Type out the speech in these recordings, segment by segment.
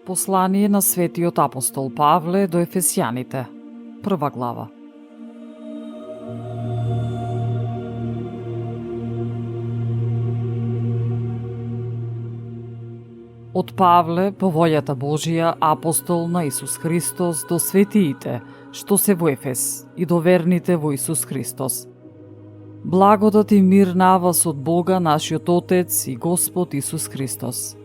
Послание на светиот апостол Павле до Ефесјаните, 1 глава. Од Павле, по волјата Божија, апостол на Исус Христос, до светиите, што се во Ефес, и до верните во Исус Христос. Благодат и мир на вас од Бога, нашиот Отец и Господ Исус Христос.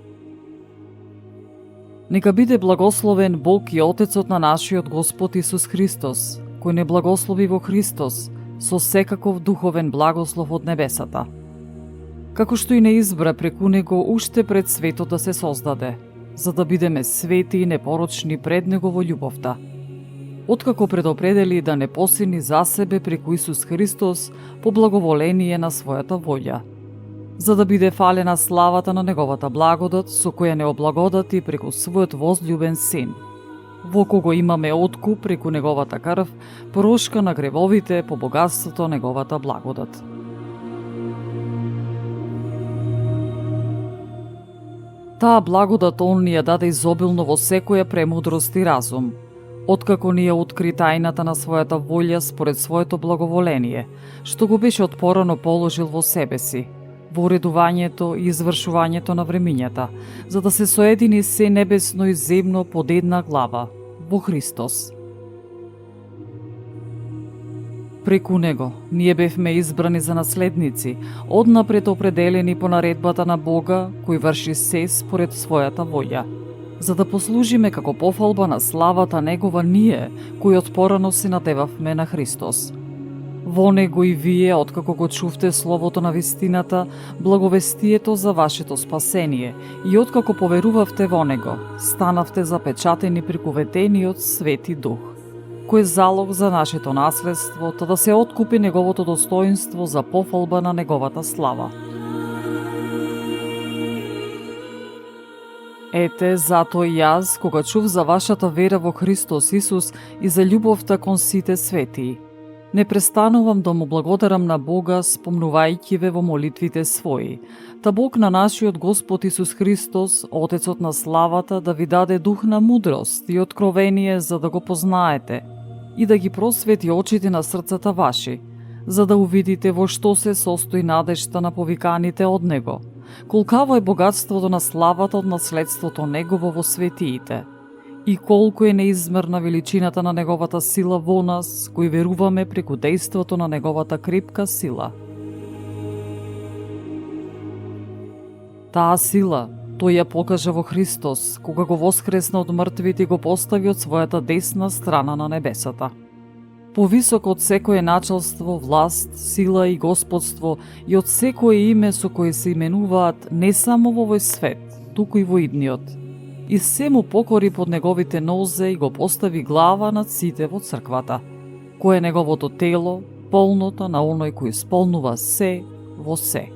Нека биде благословен Бог и Отецот на нашиот Господ Исус Христос, кој не благослови во Христос со секаков духовен благослов од небесата, како што и не избра преку Него уште пред светот да се создаде, за да бидеме свети и непорочни пред Него во љубовта. Откако предопредели да не посини за себе преку Исус Христос по благоволение на својата волја, за да биде фалена славата на Неговата благодат, со која не облагодати преку својот возљубен Син, во кого имаме откуп преку Неговата крв, прошка на гревовите по богатството Неговата благодат. Таа благодат Он ни ја даде изобилно во секоја премудрост и разум, откако ни ја откри тајната на својата волја според своето благоволение, што го беше од порано положил во себе си, во уредувањето и извршувањето на времињата, за да се соедини се небесно и земно под една глава, во Христос. Преку Него ние бевме избрани за наследници, однапред определени по наредбата на Бога, кој врши се според својата волја, за да послужиме како пофалба на славата Негова ние, кои од порано се надевавме на Христос. Во Него и вие, откако го чувте словото на вистината, благовестието за вашето спасение, и откако поверувавте во Него, станавте запечатени преку ветениот Свети Дух, кој е залог за нашето наследство, та да се откупи Неговото достоинство за пофалба на Неговата слава. Ете, затоа и јас, кога чув за вашата вера во Христос Исус и за љубовта кон сите светии, не престанувам да му благодарам на Бога, спомнувајќи ве во молитвите своји, та Бог на нашиот Господ Исус Христос, Отецот на славата, да ви даде дух на мудрост и откровение за да го познаете и да ги просвети очите на срцата ваши, за да увидите во што се состои надежта на повиканите од Него, колкаво е богатството на славата од наследството Негово во светиите, и колку е неизмерна величината на Неговата сила во нас, кои веруваме преку дејството на Неговата крепка сила. Таа сила тој ја покажа во Христос, кога го воскресна од мртвите и го постави од својата десна страна на небесата. Повисоко од секое началство, власт, сила и господство и од секое име со кое се именуваат не само во овој свет, туку и во идниот. И се му покори под неговите нозе и го постави глава над сите во црквата, кој е неговото тело, полното на оној кој исполнува се во се.